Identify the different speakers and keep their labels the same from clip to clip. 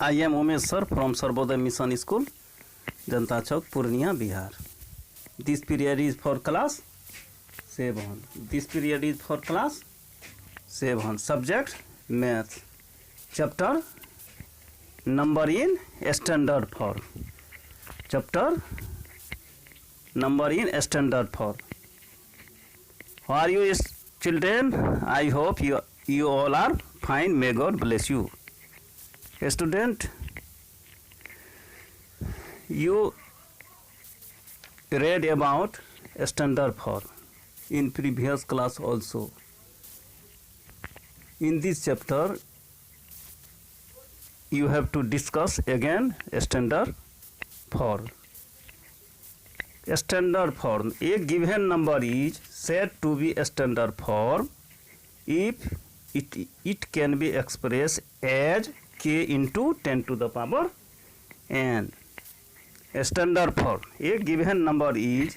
Speaker 1: I am Umesh sir from Sarvodaya Mission School, Janta Chowk, Purnia, Bihar. This period is for class 7. This period is for class 7. Subject Math. Chapter Number in Standard Form. Chapter Number in Standard Form. How are you, children? I hope you all are fine. May God bless you. Student, you read about standard form in previous class also. In this chapter, you have to discuss again standard form. Standard form. A given number is said to be a standard form if it can be expressed as k into 10 to the power n. A standard form. A given number is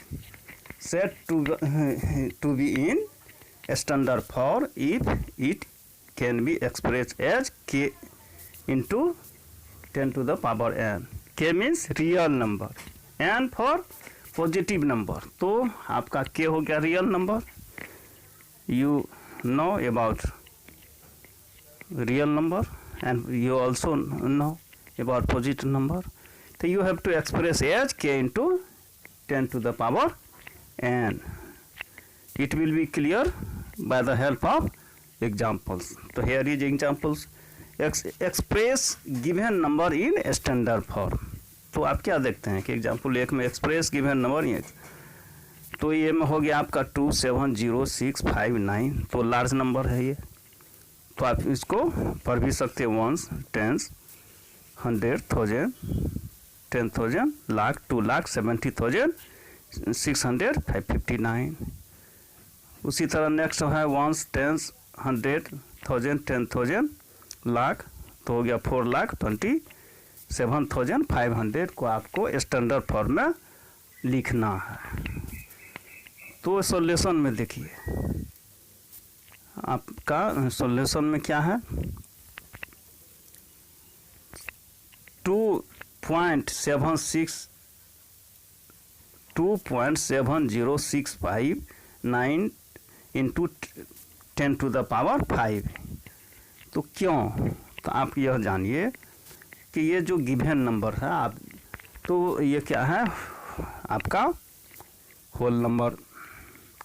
Speaker 1: said to be in a standard form if it can be expressed as k into 10 to the power n. K means real number, n for positive number. तो आपका k हो गया real number. You know about real number and you also know about positive number. So you have to express as k into 10 to the power n. It will be clear by the help of examples. So here is examples. Express given number in standard form. तो आप क्या देखते हैं कि example एक में express given number ये, तो ये में हो गया आपका 27065 तो लार्ज नंबर है ये. तो आप इसको पढ़ भी सकते हैं. Ones, tens, 100,000, 10,000, lakh, 2,70,000, 659. उसी तरह नेक्स्ट है वंस, टेंस, 100,000, 10,000, लाख, तो हो गया 4,27,500 को आपको स्टैंडर्ड फॉर्म में लिखना है. तो सॉल्यूशन में देखिए आपका सॉल्यूशन में क्या है. 2.7065 इंटू 10 टू द पावर 5. तो क्यों, तो आप यह जानिए कि ये जो गिवन नंबर है आप, तो ये क्या है आपका होल नंबर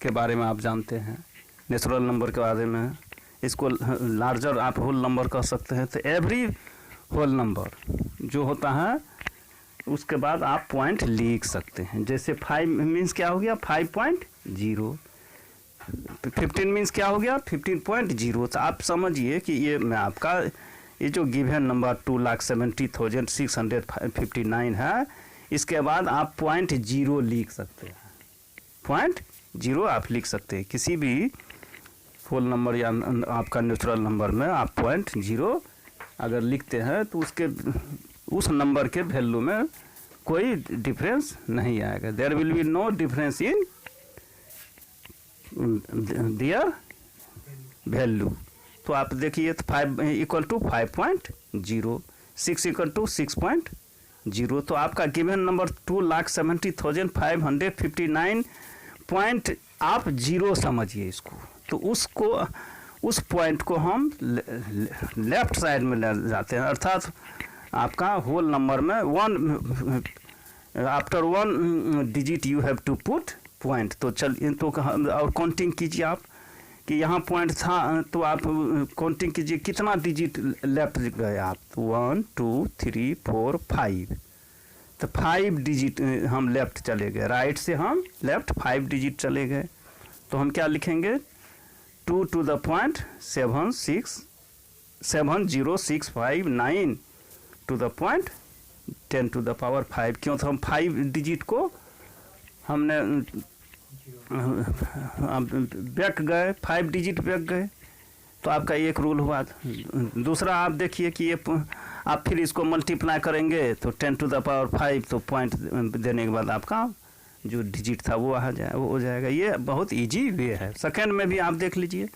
Speaker 1: के बारे में आप जानते हैं, नेचुरल नंबर के बारे में. इसको लार्जर आप होल नंबर कह सकते हैं. तो एवरी होल नंबर जो होता है उसके बाद आप पॉइंट लिख सकते हैं. जैसे 5 मीन्स क्या हो गया 5.0, 15 मीन्स क्या हो गया 15.0. तो आप समझिए कि ये मैं आपका ये जो गिवन नंबर 2,70,659 है, इसके बाद आप 0.0 लिख सकते हैं. 0.0 आप लिख सकते हैं. किसी भी होल नंबर या आपका नेचुरल नंबर में आप 0.0 अगर लिखते हैं तो उसके उस नंबर के वैल्यू में कोई डिफरेंस नहीं आएगा. There will be no difference in their value. तो आप देखिए 5 इक्वल टू 5.0, 6 इक्वल टू 6.0. तो आपका गिवन नंबर 2,70,559 पॉइंट आप 0 समझिए इसको. तो उसको उस पॉइंट को हम लेफ्ट साइड में ले जाते हैं. अर्थात आपका होल नंबर में after 1 digit you have to put point. तो चलिए तो और काउंटिंग कीजिए आप कि यहाँ पॉइंट था, तो आप काउंटिंग कीजिए कितना डिजिट लेफ्ट गए आप. 1 2 3 4 5. तो 5 डिजिट हम लेफ्ट चले गए. राइट से हम लेफ्ट 5 डिजिट चले गए. तो हम क्या लिखेंगे 2 to the point 70659 to the point 10 to the power 5. क्यों, तो हम 5 डिजिट को हमने बैक गए, 5 डिजिट बैक गए. तो आपका एक रूल हुआ. दूसरा आप देखिए कि ये आप फिर इसको मल्टीप्लाई करेंगे तो 10 to the power 5, तो पॉइंट देने के बाद आपका जो डिजिट था वो वो हो जाएगा. ये बहुत इजी वे है. सेकंड में भी आप देख लीजिए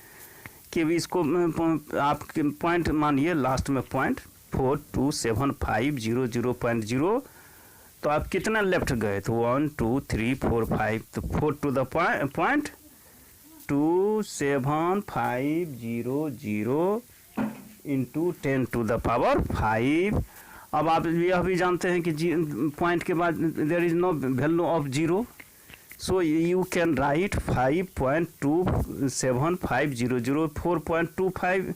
Speaker 1: कि इसको आप पॉइंट मानिए लास्ट में पॉइंट 42750.0 तो आप कितना लेफ्ट गए, तो 1 2 3 4 5, तो 4 to the point 27500 into 10 to the power 5। अब आप यह भी जानते हैं कि पॉइंट के बाद there is no value of zero, so you can write 5.27500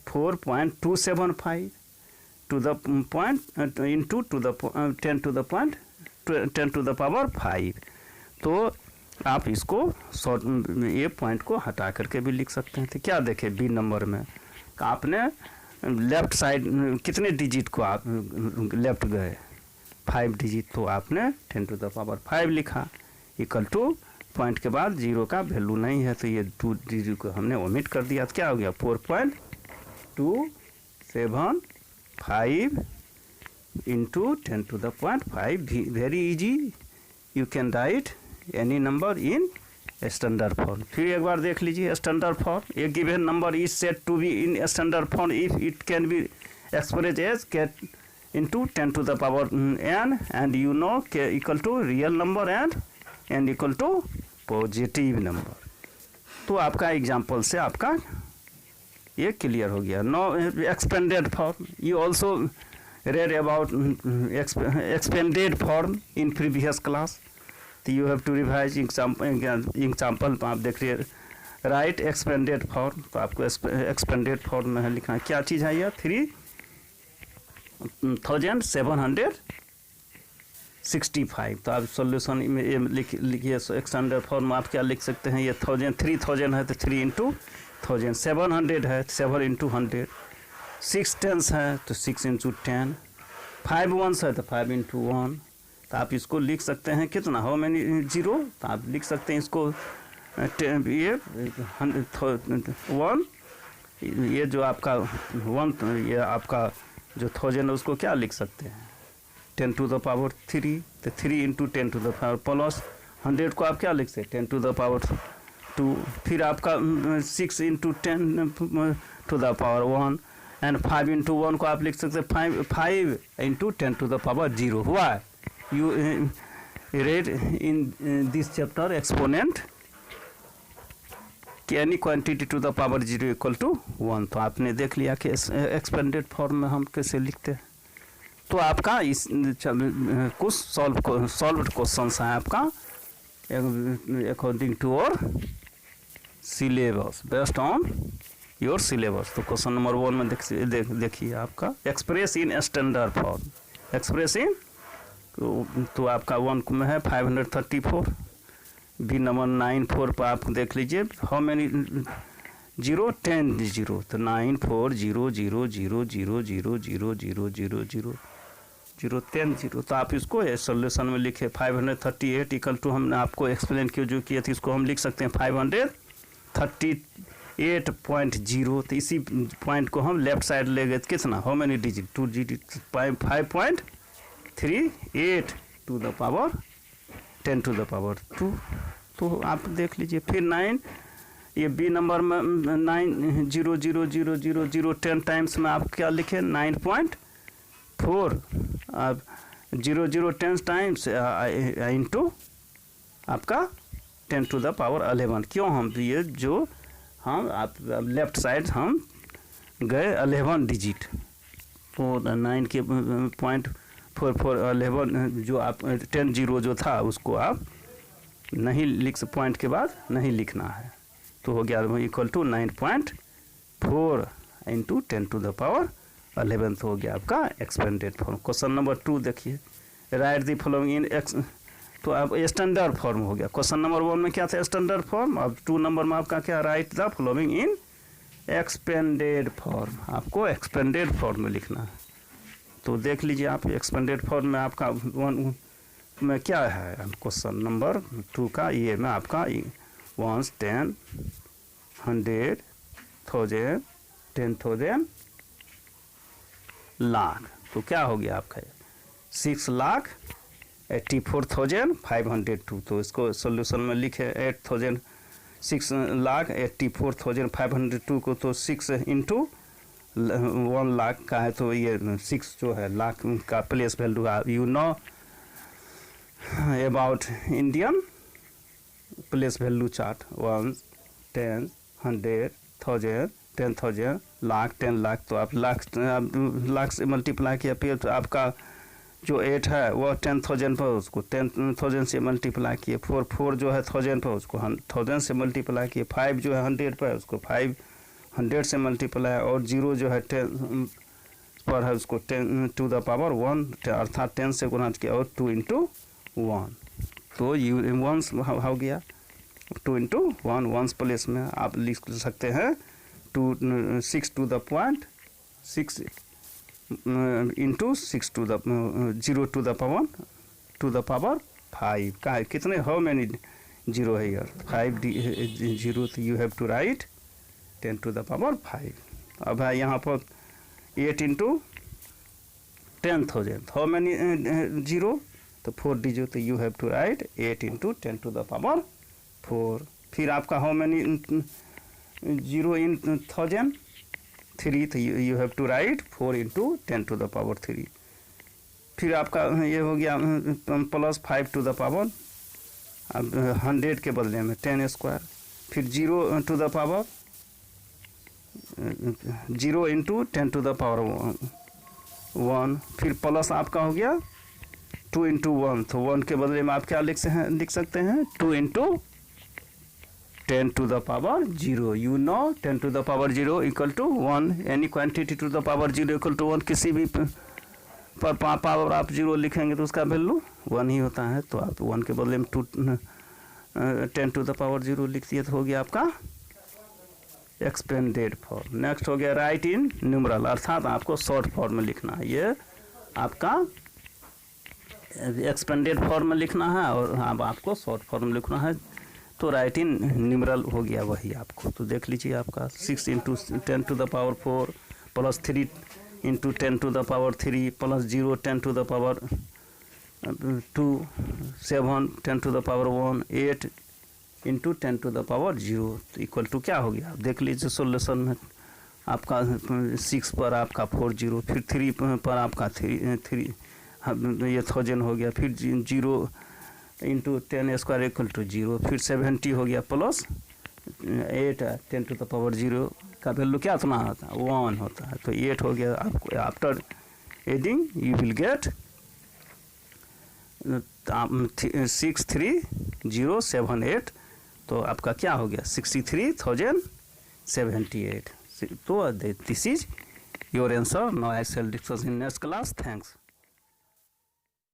Speaker 1: 4.275 to the point into to the 10 to the point 10 to the power 5। तो आप इसको ये पॉइंट को हटा करके भी लिख सकते हैं। तो क्या देखें बी नंबर में आपने लेफ्ट साइड कितने डिजिट को आप लेफ्ट गए, 5 डिजिट, तो आपने 10 टू द पावर 5 लिखा इक्वल टू पॉइंट के बाद जीरो का वैल्यू नहीं है, तो ये 2 डिजिट को हमने ओमिट कर दिया। तो क्या हो गया 4.275 into 10 to the point 5। Very easy, you can write any number in standard form. फिर एक बार देख लीजिए standard form. A given number is said to be in standard form if it can be expressed as k into 10 to the power n, and you know k equal to real number and n equal to positive number. तो आपका example से आपका ये clear हो गया। No expanded form, you also read about expanded form in previous class, तो you have to revise example। आप देख रहे राइट एक्सपेंडेड फॉर्म, तो आपको एक्सपेंडेड फॉर्म में लिखना क्या चीज़ है, यह 3765। तो आप सॉल्यूशन में ये लिखिए एक्सटेंडेड फॉर्म में आप क्या लिख सकते हैं, ये 3000 है तो 3 इंटू 1000, 700 है 7 इंटू 100, 6 टेंस है तो 6 इंटू 10, 5 वंस है तो 5 इंटू 1। तो आप इसको लिख सकते हैं कितना, हाउ मेनी जीरो, तो आप लिख सकते हैं इसको ये 1, ये जो आपका 1, ये आपका जो 1000 है उसको क्या लिख सकते हैं 10 टू द पावर 3, तो 3 into 10 to the power plus 100 को आप क्या लिख सकते हैं 10 टू द पावर 2, फिर आपका 6 into 10 to the power 1 and 5 into 1 को आप लिख सकते हैं 5 इंटू 10 टू द पावर 0। हुआ you read in this chapter exponent कि any quantity to the power 0 equal to 1। तो आपने देख लिया कि एक्सपेंडेड फॉर्म में हम कैसे लिखते हैं। तो आपका इस कुछ सॉल्व क्वेश्चंस हैं आपका अकॉर्डिंग टू और syllabus, based on your syllabus. तो क्वेश्चन नंबर 1 में देखिए आपका express in standard form, express in तो आपका 1 में है 534, बी नंबर 94 पर आप देख लीजिए हाउ मेनी 0 10 0, तो 940000000000 तो आप इसको सॉल्यूशन में लिखे 538 इक्वल टू हमने आपको एक्सप्लेन किया जो किया था, इसको हम लिख सकते हैं 538.0। तो इसी पॉइंट को हम लेफ्ट साइड ले गए कितना, how many digit 2 digit 5.38 to the power 10 to the power 2। तो आप देख लीजिए फिर 9, ये बी नंबर में 9000000 10 टाइम्स में आप क्या लिखे 9.4, आप 00 10 टाइम्स इंटू आपका 10 टू द पावर 11। क्यों हम ये जो हम आप लेफ्ट साइड हम गए 11 डिजिट, तो 9 के .4411 जो आप 10 0 जो था उसको आप नहीं लिख, पॉइंट के बाद नहीं लिखना है, तो हो गया equal to 9.4 into 10 to the power 11। तो हो गया आपका एक्सपेंडेड फॉर्म। क्वेश्चन नंबर 2 देखिए right the following in x, तो अब स्टैंडर्ड फॉर्म हो गया। क्वेश्चन नंबर 1 में क्या था स्टैंडर्ड फॉर्म, अब 2 नंबर में आपका क्या right the following in expanded form, आपको एक्सपेंडेड फॉर्म में लिखना है। तो देख लीजिए आप एक्सपेंडेड फॉर्म में आपका 1 में क्या है क्वेश्चन नंबर 2 का, ये में आपका 1 10 100 1000 10,000 लाख, तो क्या हो गया आपका 6,84,502। तो इसको सॉल्यूशन में लिखे 6,84,502 को, तो 6 इंटू 1 लाख का है तो ये 6 जो है लाख का place value you know about Indian place value chart 1, 10, 100, 1000, 10,000, lakh, 10 lakh. तो आप लाख से मल्टीप्लाई किया फिर तो आपका जो 8 है वो 10,000 पर, उसको 10,000 से मल्टीप्लाई किए। 4 जो है 1000 पर, उसको 1000 से मल्टीप्लाई किए। 5 जो है 100 पर, उसको 500 से मल्टीप्लाई, और 0 जो है 10 पर है, उसको 10 टू द पावर 1 अर्थात 10 से गुणा किया, और 2 into 1। तो यू वंस हो गया 2 into 1 वंस प्लेस में आप लिख सकते हैं 6 to the point 6 into 6 to the 0 to the power 5 का है। कितने हाउ मैनी 0 है यार 5 0, तो you have to write 10 to the power 5। अब है यहाँ पर 8 into 10,000 हाउ मैनी 0, तो 4 डिजिट, तो you have to write 8 into 10 to the power 4। फिर आपका हाउ मैनी 0 in 1000 3, तो you have to write 4 into 10 to the power 3। फिर आपका ये हो गया प्लस 5 to the power, अब 100 के बदले में 10 स्क्वायर। फिर 0 to the power 0 into 10 to the power 1। फिर प्लस आपका हो गया 2 into 1, तो 1 के बदले में आप क्या लिख सकते हैं 2 into 10 to the power 0। You know 10 to the power 0 equal to 1। Any quantity to the power 0 equal to 1, किसी भी पर पावर आप 0 लिखेंगे तो उसका वैल्यू 1 ही होता है। तो आप 1 के बदले में 10 to the power 0 लिख दिए, तो हो गया आपका एक्सपेंडेड फॉर्म। नेक्स्ट हो गया राइट इन न्यूमरल, अर्थात आपको शॉर्ट फॉर्म में लिखना है। ये आपका एक्सपेंडेड फॉर्म में लिखना है और अब आपको शॉर्ट फॉर्म में लिखना है, तो राइट इन न्यूमरल हो गया वही आपको। तो देख लीजिए आपका 6 into 10 to the power 4 plus 3 into 10 to the power 3 plus 0 10 to the power 2 7 10 to the power 1 8 into 10 to the power 0 equal to क्या हो गया आप देख लीजिए सोल्यूशन में। आपका 6 पर आपका 40, फिर 3 पर आपका 3 ये 1000 हो गया, फिर 0 इंटू 10 स्क्वायर इक्वल टू 0, फिर 70 हो गया प्लस 8 10 to the power 0 का वैल्यू क्या इतना होता है 1 होता है, तो 8 हो गया। आपको after adding you will get 63078, तो आपका क्या हो गया 63,078। तो this is your answer. Now I shall discuss in next class. Thanks.